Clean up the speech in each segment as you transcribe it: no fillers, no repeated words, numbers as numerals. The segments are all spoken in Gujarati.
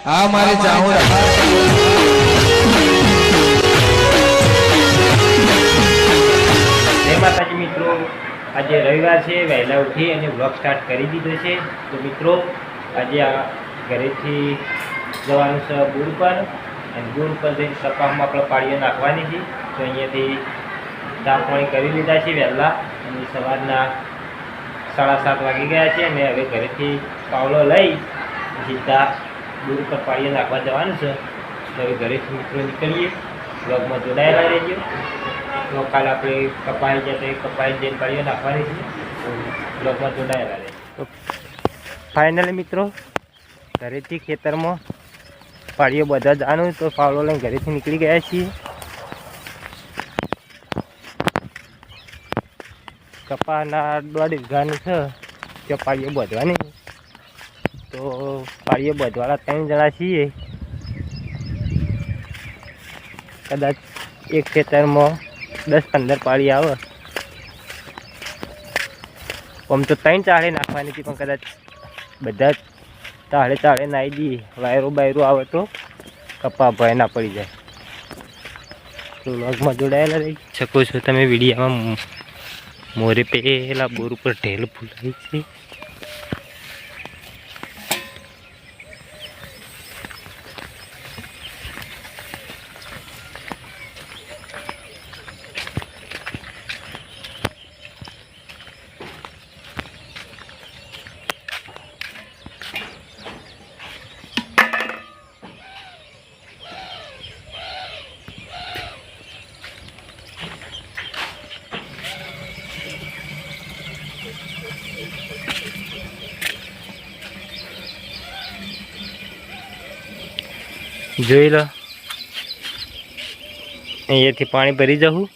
આ મારે જાઉં જય માતાજી મિત્રો, આજે રવિવાર છે, વહેલા ઉઠી અને વ્લોગ સ્ટાર્ટ કરી દીધો છે. તો મિત્રો આજે આ ઘરેથી જવાનું છે ગુડ પર, અને ગુડ પર જઈને કપાસમાં આપણે પાળીઓ નાખવાની છે. તો અહીંયાથી ચા પાણી કરી લીધા છે વહેલા, અને સવારના 7:30 વાગી ગયા છે. અને હવે ઘરેથી પાવલો લઈ સીધા ગુડ પર પાળીઓ નાખવા જવાનું છે. તો હવે ઘરેથી મિત્રો નીકળીએ, વ્લોગમાં જોડાયેલા રહેજો. તો કાલે આપણે કપાઈ જાય તો કપાઈ જઈને પાળીઓ નાખવાની છે, બ્લોગમાં જોડાયેલા રહે. તો ફાઇનલી મિત્રો ઘરેથી ખેતરમાં પાળીઓ બધા જવાનું, તો પાવલો લઈને ઘરેથી નીકળી ગયા છીએ. કપાના 1.5 વીઘાનું છે, ત્યાં પાળીઓ બાંધવાની. તો પાળીઓ બાંધવાળા 3 જણા છીએ. કદાચ એક ખેતરમાં 10-15 પાળી આવે. આમ તો 3 ચાળે નાખવાની હતી, પણ કદાચ બધા જ ચાળે નાખી દઈએ. વાયરો બાયરો આવે તો કપા ભય ના પડી જાય. તો વ્લોગમાં જોડાયેલા રહી શકો છો તમે. વિડીયોમાં મોરે પેલા બોર ઉપર ઢેલ ફૂલાઈ છે. જોઈ લો, અહીંયાથી પાણી ભરી જવું.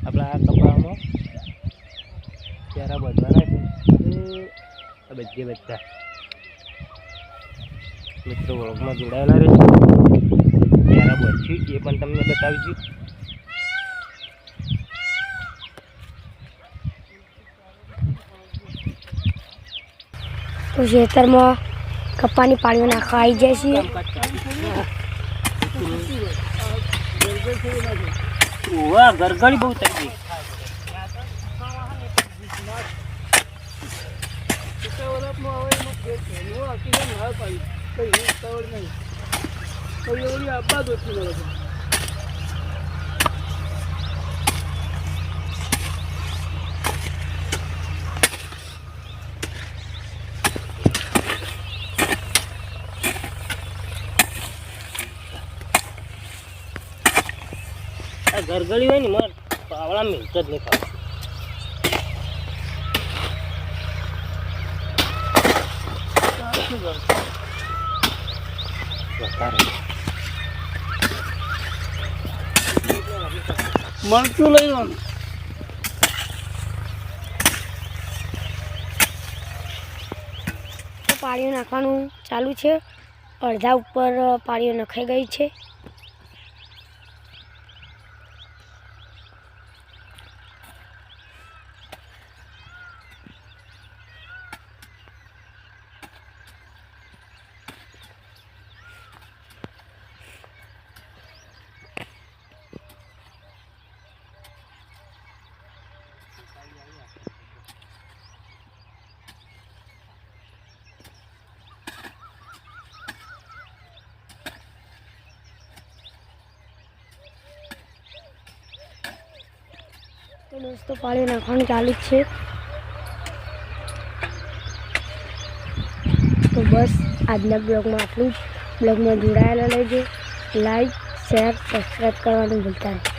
આપણા આ કપામાં ચારા બધવાના છે, બધા મિત્રો વ્લોગમાં જોડાયેલા રહેશે. ચારા બધશું એ પણ તમને બતાવીશું. તો ખેતરમાં કપાની પાળીઓ નાખવા આવી જાય છે. ગરગડી બહુ થઈ ગઈ. ગરગડી હોય ને મારે પાવડા મિલત જ નહીં ખાવા. મરચું લઈ લો. પાળીઓ નાખવાનું ચાલુ છે. અડધા ઉપર પાળીઓ નખાઈ ગઈ છે. તો દોસ્તો પાળીઓ નાખવાનું ચાલુ જ છે. તો બસ આજના બ્લોગમાં આટલું જ. બ્લોગમાં જોડાયેલા રહેજો. લાઈક, શેર, સબસ્ક્રાઈબ કરવાનું ભૂલતા નહીં.